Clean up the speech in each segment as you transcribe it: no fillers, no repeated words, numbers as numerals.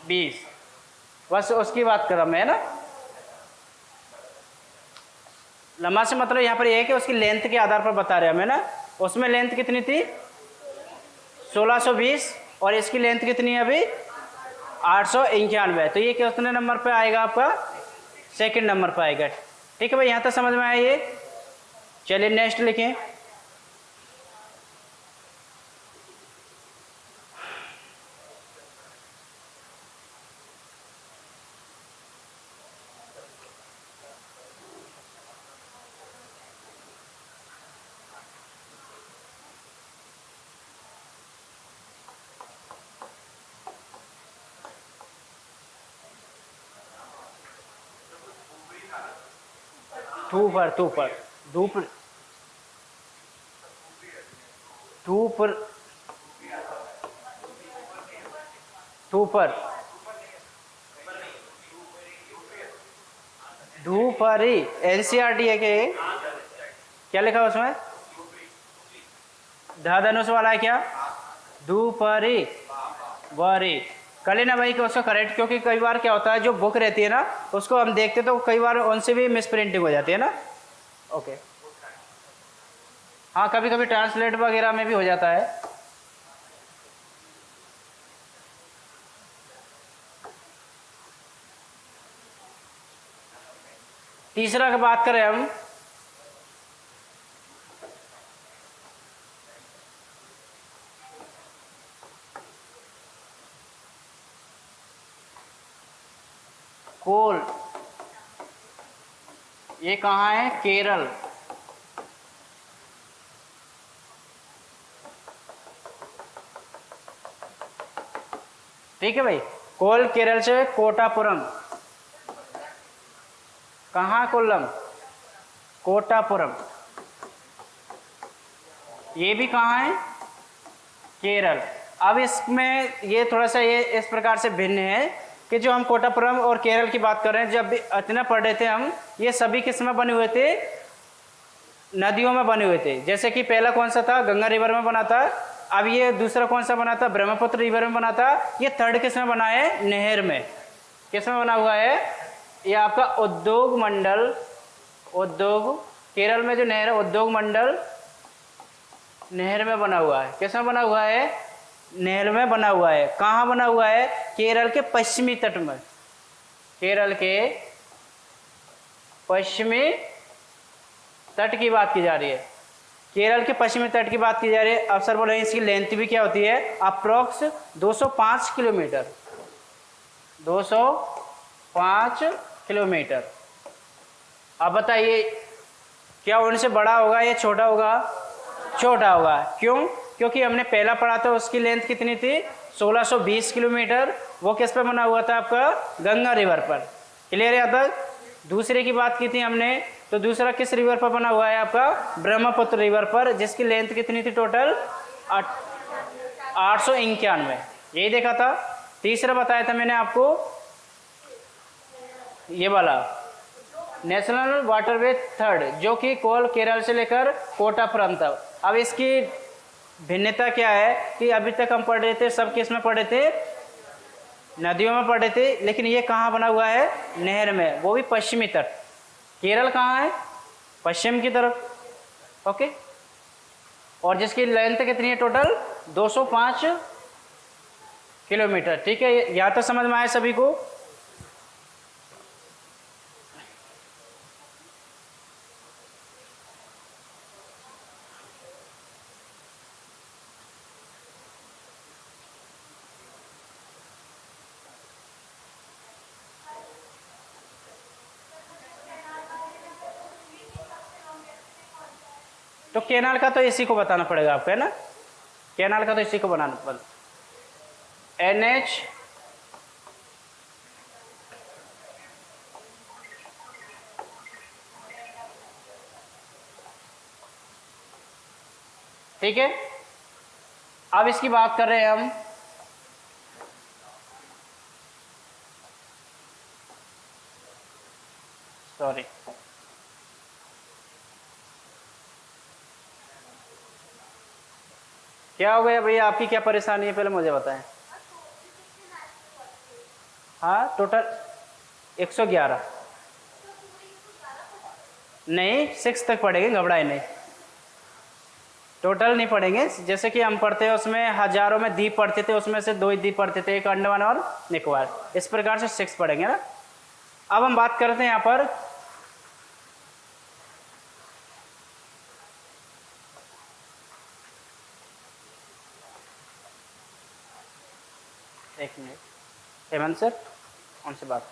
20, बस उसकी बात कर रहा मैं, है ना। लंबा से मतलब यहाँ पर ये है कि उसकी लेंथ के आधार पर बता रहे हमें ना। उसमें लेंथ कितनी थी 1620 और इसकी लेंथ कितनी है अभी 891। तो ये कितने नंबर पे आएगा आपका, सेकंड नंबर पे आएगा। ठीक है भाई, यहाँ तक समझ में आया ये। चलिए नेक्स्ट लिखें। टू पर धूप धूपरी एनसीईआरटी है कि क्या लिखा है उसमें, धनुष वाला है क्या, धूपरी वरी। कर लेना भाई कि उसको करेक्ट, क्योंकि कई बार क्या होता है जो बुक रहती है ना उसको हम देखते तो कई बार उनसे भी मिस प्रिंटिंग हो जाती है ना। ओके, हाँ कभी कभी ट्रांसलेट वगैरह में भी हो जाता है। तीसरा की बात करें हम, कोल, ये कहाँ है, केरल। ठीक है भाई, कोल केरल से कोटापुरम, कहाँ कोल्लम, कोटापुरम, ये भी कहाँ है, केरल। अब इसमें ये थोड़ा सा ये इस प्रकार से भिन्न है कि जो हम कोटापुरम और केरल की बात कर रहे हैं, जब भी इतना पढ़ रहे थे हम, ये सभी किस में बने हुए थे, नदियों में बने हुए थे। जैसे कि पहला कौन सा था, गंगा रिवर में बना था। अब ये दूसरा कौन सा बना था, ब्रह्मपुत्र रिवर में बना था। ये थर्ड किस में बना है, नहर में। किस में बना हुआ है, ये आपका उद्योग मंडल, उद्योग केरल में जो नहर है उद्योग मंडल नहर में बना हुआ है। किस में बना हुआ है, नहर में बना हुआ है। कहाँ बना हुआ है, केरल के पश्चिमी तट में, केरल के पश्चिमी तट की बात की जा रही है, केरल के पश्चिमी तट की बात की जा रही है। अब सर बोले इसकी लेंथ भी क्या होती है, अप्रोक्स 205 किलोमीटर, 205 किलोमीटर। अब बताइए क्या उनसे बड़ा होगा या छोटा होगा, छोटा होगा। क्यों, क्योंकि हमने पहला पढ़ा था उसकी लेंथ कितनी थी 1620 किलोमीटर, वो किस पे बना हुआ था आपका, गंगा रिवर पर। क्लियर है। अब दूसरे की बात की थी हमने, तो दूसरा किस रिवर पर बना हुआ है आपका, ब्रह्मपुत्र रिवर पर, जिसकी लेंथ कितनी थी टोटल 891, यही देखा था। तीसरा बताया था मैंने आपको ये वाला नेशनल वाटरवे थर्ड, जो कि कोल केरल से लेकर कोटापुरम तक। अब इसकी भिन्नता क्या है कि अभी तक हम पढ़ रहे थे सब किस में पढ़े थे, नदियों में पढ़े थे, लेकिन ये कहाँ बना हुआ है, नहर में, वो भी पश्चिमी तट। केरल कहाँ है, पश्चिम की तरफ। ओके, और जिसकी लेंथ कितनी है टोटल 205 किलोमीटर। ठीक है, यहाँ तक समझ में आया सभी को। तो कैनाल का तो इसी को बताना पड़ेगा आपको, है ना। कैनाल का तो इसी को बनाना पड़ेगा, NH ठीक है। अब इसकी बात कर रहे हैं हम, सॉरी क्या हो गया भैया, आपकी क्या परेशानी है पहले मुझे बताएं। हाँ टोटल 111 नहीं 6 तक पढ़ेंगे, घबराए नहीं, टोटल नहीं पढ़ेंगे। जैसे कि हम पढ़ते हैं उसमें हजारों में द्वीप पढ़ते थे, उसमें से 2 ही द्वीप पढ़ते थे, एक अंडमान और निकोबार, इस प्रकार से 6 पढ़ेंगे ना। अब हम बात करते हैं यहाँ पर एक मिनट, हेमंत सर उनसे बात।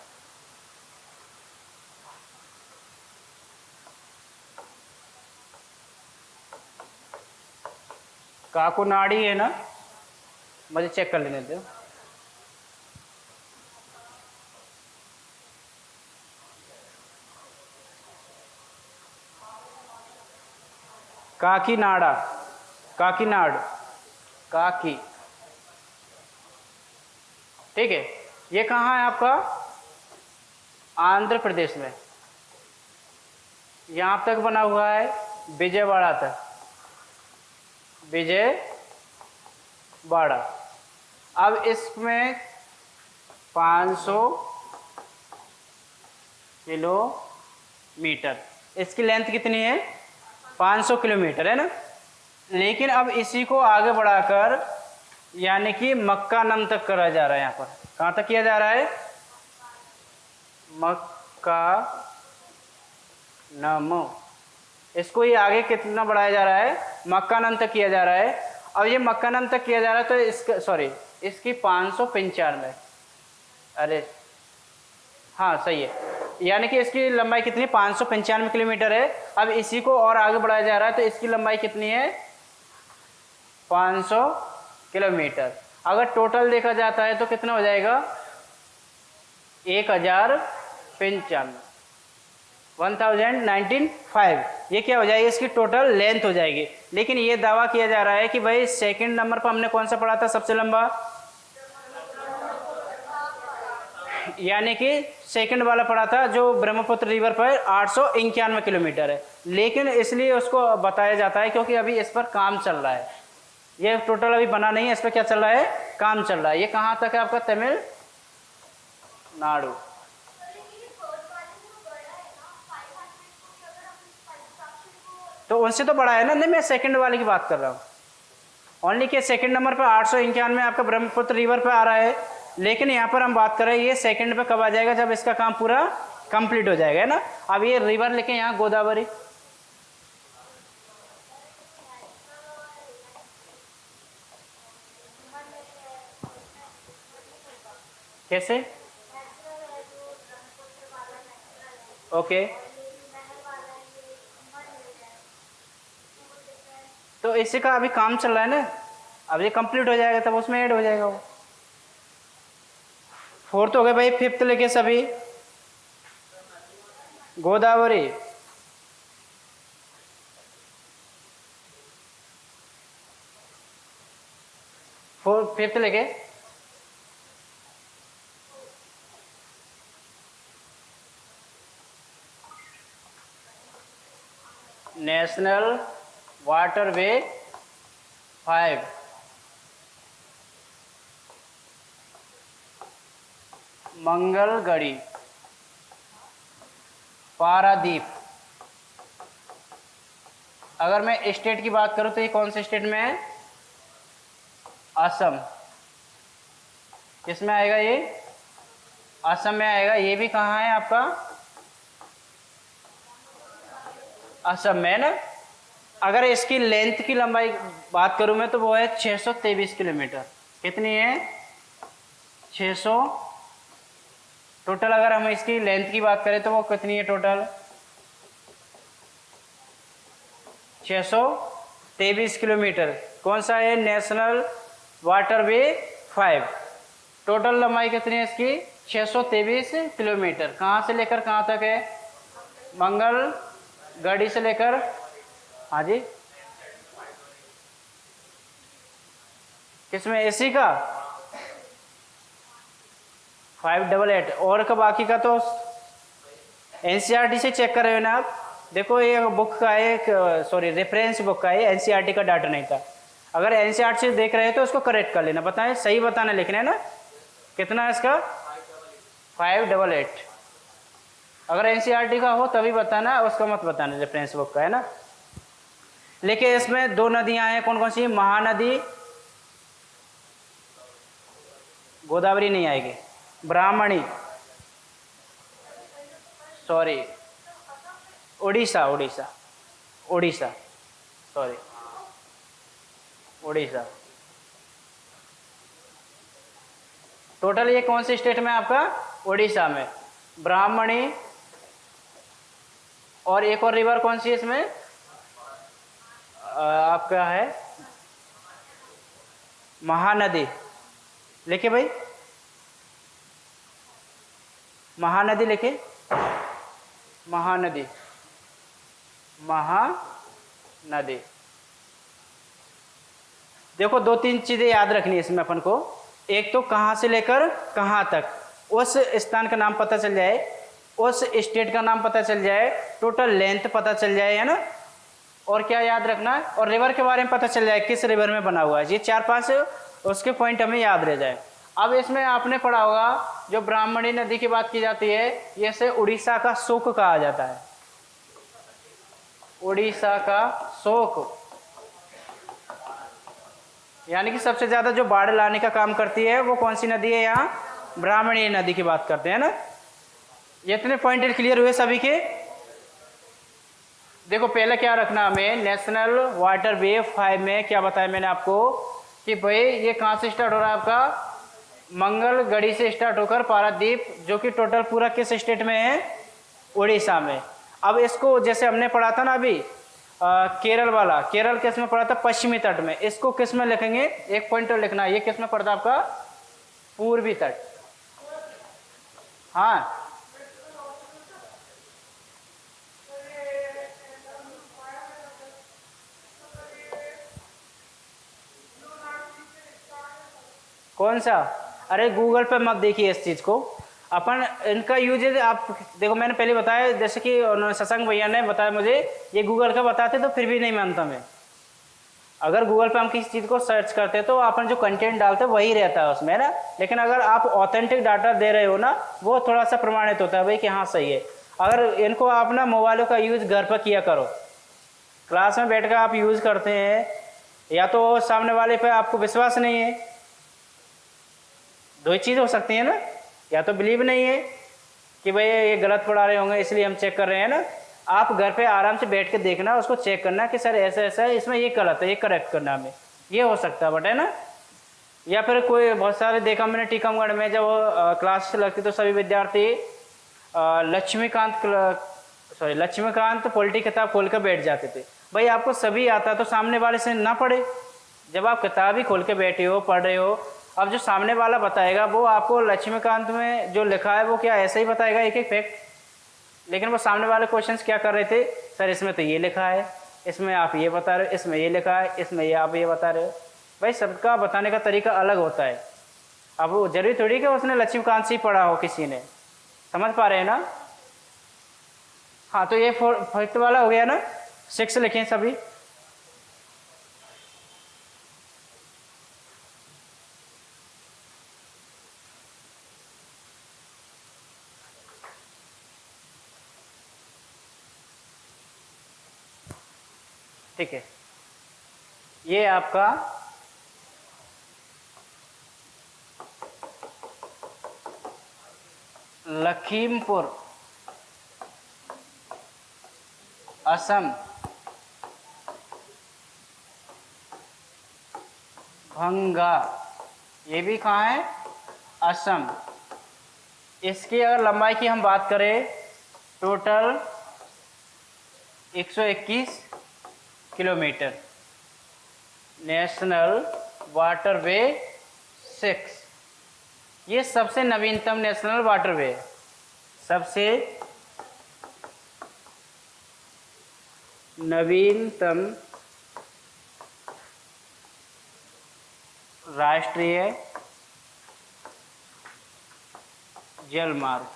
काकुनाड़ी है ना, मुझे चेक कर लेने दो। काकीनाडा, काकीनाड, काकी, ठीक है। ये कहाँ है आपका? आंध्र प्रदेश में। यहाँ तक बना हुआ है विजयवाड़ा तक, विजयवाड़ा। अब इसमें 500 किलोमीटर, इसकी लेंथ कितनी है? 500 किलोमीटर है ना। लेकिन अब इसी को आगे बढ़ाकर यानी कि मक्का नम तक करा जा रहा है। यहाँ पर कहाँ तक किया जा रहा है? मक्का नम। इसको ये आगे कितना बढ़ाया जा रहा है? मक्का नम तक किया जा रहा है। अब ये मक्का नम तक किया जा रहा है तो इसका सॉरी इसकी 595, अरे हाँ सही है, यानी कि इसकी लंबाई कितनी? 595 किलोमीटर है। अब इसी को और आगे बढ़ाया जा रहा है तो इसकी लंबाई कितनी है? 500 किलोमीटर। अगर टोटल देखा जाता है तो कितना हो जाएगा? 1095, ये क्या हो जाएगी? इसकी टोटल लेंथ हो जाएगी। लेकिन ये दावा किया जा रहा है कि भाई सेकंड नंबर पर हमने कौन सा पढ़ा था सबसे लंबा, यानी कि सेकंड वाला पढ़ा था जो ब्रह्मपुत्र रिवर पर 891 किलोमीटर है। लेकिन इसलिए उसको बताया जाता है क्योंकि अभी इस पर काम चल रहा है, ये टोटल अभी बना नहीं है, इस पर क्या चल रहा है? काम चल रहा है। ये कहाँ तक है आपका? तमिलनाडु। तो उनसे तो बड़ा है ना। नहीं, मैं सेकंड वाले की बात कर रहा हूँ ओनली के सेकंड नंबर पर 891 आपका ब्रह्मपुत्र रिवर पे आ रहा है। लेकिन यहाँ पर हम बात कर रहे हैं ये सेकंड पे कब आ जाएगा? जब इसका काम पूरा कंप्लीट हो जाएगा, है ना। अब ये रिवर लेके यहाँ गोदावरी, कैसे? ओके, तो इसी का अभी काम चल रहा है ना, अब ये कंप्लीट हो जाएगा तब उसमें ऐड हो जाएगा वो। 4th हो गए भाई, 5th लेके सभी गोदावरी, फिफ्थ लेके नेशनल वाटरवे 5, मंगलगढ़ी, पारादीप। अगर मैं स्टेट की बात करूं तो ये कौन से स्टेट में है? असम। किसमें आएगा ये? असम में आएगा। ये भी कहाँ है आपका? असम में ना। अगर इसकी लेंथ की लंबाई बात करूं मैं तो वो है 623 किलोमीटर। कितनी है? 600 टोटल। अगर हम इसकी लेंथ की बात करें तो वो कितनी है टोटल? 623 किलोमीटर। कौन सा है? National waterway 5। टोटल लंबाई कितनी है इसकी? 623 किलोमीटर। कहाँ से लेकर कहाँ तक है? मंगलगढ़ी से लेकर, हाँ जी, किसमें? एसी का 588। और का बाकी का तो एनसीईआरटी से चेक कर रहे हो ना आप। देखो ये बुक का है, सॉरी रेफरेंस बुक का है, एनसीईआरटी का डाटा नहीं था। अगर एनसीईआरटी से देख रहे हो तो उसको करेक्ट कर लेना, बताएं सही बताना लिखना है ना। कितना है इसका? 588। अगर एनसीईआरटी का हो तभी बताना, उसका मत बताना, रेफरेंस बुक का है ना। लेकिन इसमें दो नदियां हैं, कौन कौन सी? महानदी, गोदावरी नहीं आएगी, Brahmani, sorry Orissa, Orissa, Orissa, sorry Orissa. Total ये कौन से स्टेट में आपका? उड़ीसा में। ब्राह्मणी, और एक और रिवर कौन सी है इसमें? आपका है महानदी। लिखे भाई, महानदी लिखे, महानदी, महानदी। देखो दो तीन चीजें याद रखनी है इसमें अपन को। एक तो कहाँ से लेकर कहाँ तक, उस स्थान का नाम पता चल जाए, उस स्टेट का नाम पता चल जाए, टोटल लेंथ पता चल जाए, है ना। और क्या याद रखना, और रिवर के बारे में पता चल जाए, किस रिवर में बना हुआ है। ये 4-5 उसके पॉइंट हमें याद रह जाए। अब इसमें आपने पढ़ा होगा, जो ब्राह्मणी नदी की बात की जाती है, ये से उड़ीसा का शोक कहा जाता है, उड़ीसा का शोक। यानी कि सबसे ज्यादा जो बाढ़ लाने का काम करती है वो कौन सी नदी है? यहाँ ब्राह्मणी नदी की बात करते हैं ना। ये इतने पॉइंट क्लियर हुए सभी के। देखो पहले क्या रखना हमें, नेशनल वाटर वे 5 में क्या बताया मैंने आपको कि भाई ये कहाँ से स्टार्ट हो रहा है आपका? मंगलगढ़ी से स्टार्ट होकर पारादीप, जो कि टोटल पूरा किस स्टेट में है? उड़ीसा में। अब इसको जैसे हमने पढ़ा था ना अभी केरल वाला, केरल किस में पढ़ा था? पश्चिमी तट में। इसको किस में लिखेंगे? एक पॉइंटर लिखना है, ये किस में पड़ता है आपका? पूर्वी तट। हाँ, कौन सा? अरे गूगल पे मत देखिए इस चीज़ को, अपन इनका यूज आप देखो। मैंने पहले बताया, जैसे कि शशांक भैया ने बताया मुझे, ये गूगल का बताते तो फिर भी नहीं मानता मैं। अगर गूगल पे हम किसी चीज़ को सर्च करते तो अपन जो कंटेंट डालते वही रहता है उसमें ना। लेकिन अगर आप ऑथेंटिक डाटा दे रहे हो ना, वो थोड़ा सा प्रमाणित होता है भाई कि हाँ सही है। अगर इनको आप ना मोबाइलों का यूज घर पर किया करो, क्लास में बैठ कर आप यूज करते हैं, या तो सामने वाले पे आपको विश्वास नहीं है, दो ही चीज़ हो सकती है ना। या तो बिलीव नहीं है कि भाई ये गलत पढ़ा रहे होंगे इसलिए हम चेक कर रहे हैं ना। आप घर पे आराम से बैठ के देखना, उसको चेक करना कि सर ऐसा ऐसा है, इसमें ये गलत है, ये करेक्ट करना हमें, ये हो सकता है बट, है ना। या फिर कोई बहुत सारे देखा मैंने टीकमगढ़ में, जब क्लास लगती तो सभी विद्यार्थी लक्ष्मीकांत पॉलिटी किताब खोल कर बैठ जाते थे। भाई आपको सभी आता तो सामने वाले से ना पढ़े। जब आप किताब ही खोल के बैठे हो, पढ़ रहे हो, अब जो सामने वाला बताएगा वो आपको लक्ष्मीकांत में जो लिखा है वो क्या ऐसा ही बताएगा, एक एक फैक्ट। लेकिन वो सामने वाले क्वेश्चंस क्या कर रहे थे, सर इसमें तो ये लिखा है, इसमें आप ये बता रहे हो, इसमें ये लिखा है, इसमें ये आप ये बता रहे हो। भाई सबका बताने का तरीका अलग होता है। अब वो जरूरी थोड़ी कि उसने लक्ष्मीकांत से ही पढ़ा हो किसी ने, समझ पा रहे हैं ना। हाँ तो ये फिफ्थ वाला हो गया ना, 6 लिखें सभी। ठीक है, ये आपका लखीमपुर असम, भंगा, ये भी कहाँ है? असम। इसकी अगर लंबाई की हम बात करें, टोटल 121 किलोमीटर। नेशनल वाटरवे 6, ये सबसे नवीनतम नेशनल वाटरवे है, सबसे नवीनतम राष्ट्रीय जलमार्ग,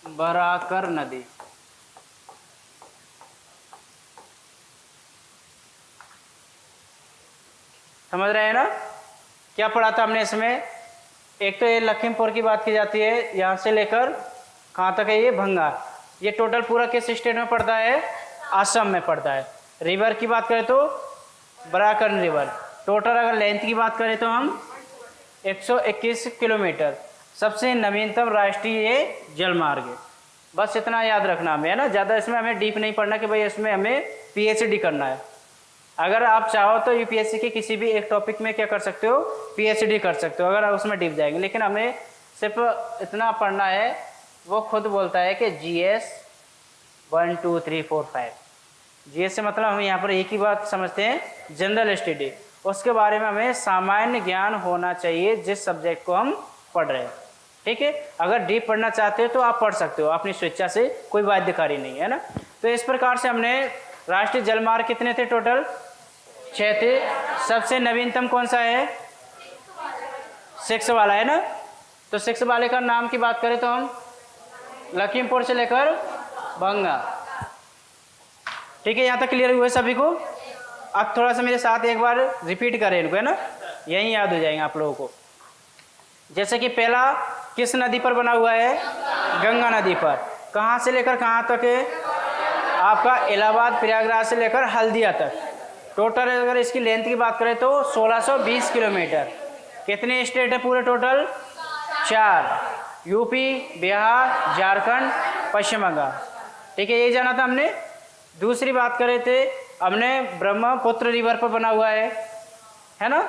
बराकर नदी। समझ रहे हैं ना। क्या पढ़ा था हमने इसमें? एक तो ये लखीमपुर की बात की जाती है, यहाँ से लेकर कहाँ तक है ये भंगा। ये टोटल पूरा किस स्टेट में पड़ता है? असम में पड़ता है। रिवर की बात करें तो बराकन रिवर। टोटल अगर लेंथ की बात करें तो हम 121 किलोमीटर। सबसे नवीनतम राष्ट्रीय जलमार्ग है। बस इतना याद रखना हमें, है ना। ज़्यादा इसमें हमें डीप नहीं पढ़ना कि भाई इसमें हमें पीएचडी करना है। अगर आप चाहो तो यूपीएससी के किसी भी एक टॉपिक में क्या कर सकते हो? पीएचडी कर सकते हो, अगर आप उसमें डीप जाएंगे। लेकिन हमें सिर्फ इतना पढ़ना है, वो खुद बोलता है कि जीएस 1 2 3 4 5। जीएस से मतलब हम यहाँ पर एक ही बात समझते हैं, जनरल स्टडी। उसके बारे में हमें सामान्य ज्ञान होना चाहिए जिस सब्जेक्ट को हम पढ़ रहे हैं, ठीक है। अगर डीप पढ़ना चाहते हो तो आप पढ़ सकते हो अपनी स्वेच्छा से, कोई बाध्यकारी नहीं है ना। तो इस प्रकार से हमने राष्ट्रीय जलमार्ग कितने थे टोटल? 6 थे। सबसे नवीनतम कौन सा है? 6 वाला है ना। तो 6 वाले का नाम की बात करें तो हम लखीमपुर से लेकर भंगा, ठीक है। यहाँ तक क्लियर हुए सभी को? अब थोड़ा सा मेरे साथ एक बार रिपीट करें इनको, है ना, यही याद हो जाएंगे आप लोगों को। जैसे कि पहला किस नदी पर बना हुआ है? गंगा नदी पर। कहाँ से लेकर कहाँ तक है? आपका इलाहाबाद प्रयागराज से लेकर हल्दिया तक। टोटल अगर इसकी लेंथ की बात करें तो 1620 किलोमीटर। कितने स्टेट है पूरे टोटल? 4, यूपी, बिहार, झारखंड, पश्चिम बंगाल, ठीक है। यही जाना था हमने। दूसरी बात करे थे हमने ब्रह्मपुत्र रिवर पर बना हुआ है ना,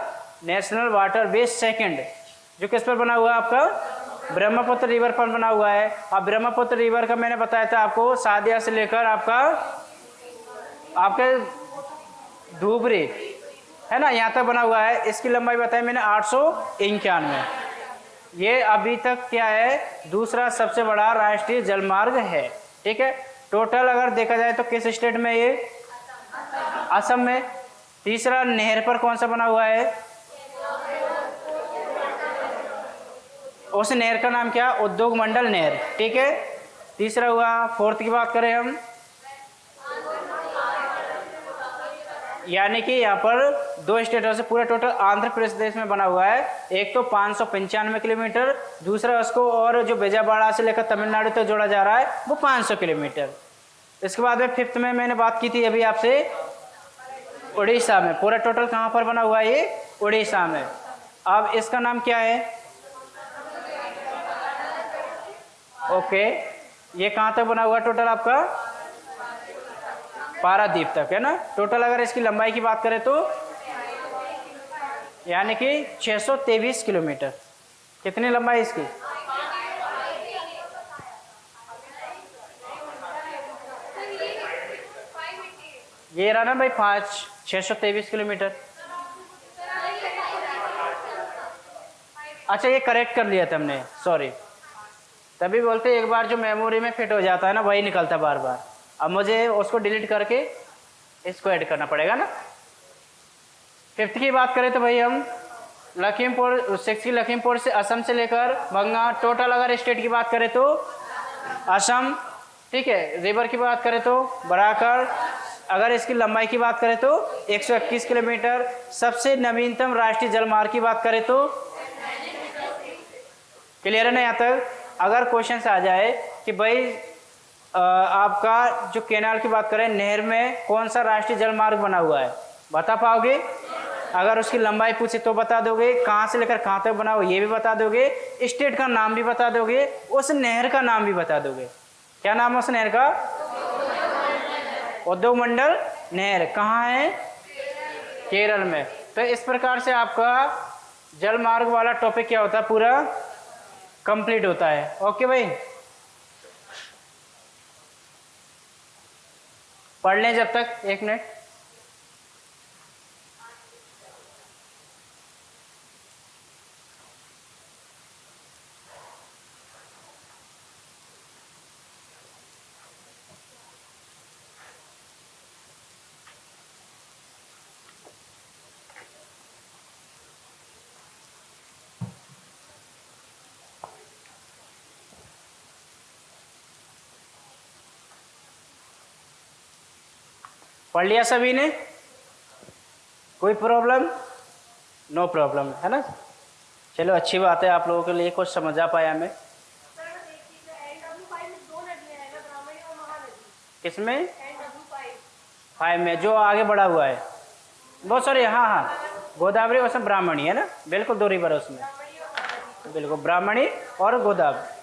नेशनल वाटर बेस सेकंड, जो किस पर बना हुआ है? आपका ब्रह्मपुत्र रिवर पर बना हुआ है। अब ब्रह्मपुत्र रिवर का मैंने बताया था आपको, सादिया से लेकर आपके धूबरी, है ना, यहाँ तक बना हुआ है। इसकी लंबाई बताई मैंने 891। ये अभी तक क्या है? दूसरा सबसे बड़ा राष्ट्रीय जलमार्ग है, ठीक है। टोटल अगर देखा जाए तो किस स्टेट में? ये असम में। तीसरा नहर पर कौन सा बना हुआ है? उस नहर का नाम क्या? उद्योग मंडल नहर, ठीक है। तीसरा हुआ। फोर्थ की बात करें हम, यानी कि यहाँ पर 2 स्टेटों से पूरा टोटल आंध्र प्रदेश में बना हुआ है। एक तो 595 किलोमीटर, दूसरा उसको और जो बेजाबाड़ा से लेकर तमिलनाडु तक जोड़ा जा रहा है वो 500 किलोमीटर। इसके बाद में फिफ्थ में मैंने बात की थी अभी आपसे, उड़ीसा में। पूरा टोटल कहाँ पर बना हुआ है? ये उड़ीसा में। अब इसका नाम क्या है? ओके, ये कहाँ तक बना हुआ टोटल आपका? पारादीप तक, है ना। टोटल अगर इसकी लंबाई की बात करें तो यानी कि 623 किलोमीटर। कितनी लंबाई इसकी? ये रहा ना भाई 623 किलोमीटर। अच्छा, ये करेक्ट कर लिया था हमने, सॉरी। तभी बोलते एक बार जो मेमोरी में फिट हो जाता है ना, वही निकलता बार बार। अब मुझे उसको डिलीट करके इसको ऐड करना पड़ेगा ना। फिफ्थ की बात करें तो भाई हम लखीमपुर, 6 की लखीमपुर से असम से लेकर बंगा। टोटल अगर स्टेट की बात करें तो असम, ठीक है। रिवर की बात करें तो बराकर। अगर इसकी लंबाई की बात करें तो 121 किलोमीटर। सबसे नवीनतम राष्ट्रीय जलमार्ग की बात करें तो क्लियर है ना यहाँ तक? अगर क्वेश्चन आ जाए कि भाई आपका जो कैनाल की बात करें, नहर में कौन सा राष्ट्रीय जलमार्ग बना हुआ है, बता पाओगे? अगर उसकी लंबाई पूछे तो बता दोगे, कहाँ से लेकर कहाँ तक बना हुआ ये भी बता दोगे, स्टेट का नाम भी बता दोगे, उस नहर का नाम भी बता दोगे। क्या नाम है उस नहर का? उद्योग मंडल नहर। कहाँ है? केरल में। तो इस प्रकार से आपका जलमार्ग वाला टॉपिक क्या होता है? पूरा कंप्लीट होता है। ओके भाई, पढ़ लें जब तक, 1 मिनट। पढ़ लिया सभी ने? कोई प्रॉब्लम? नो प्रॉब्लम, है ना। चलो अच्छी बात है, आप लोगों के लिए कुछ समझ आ पाया हमें। किसमें? 5 में जो आगे बढ़ा हुआ है, बहुत सारे, हाँ हाँ, गोदावरी और सब ब्राह्मणी, है ना, बिल्कुल 2 रिवर है उसमें, बिल्कुल ब्राह्मणी और गोदावरी।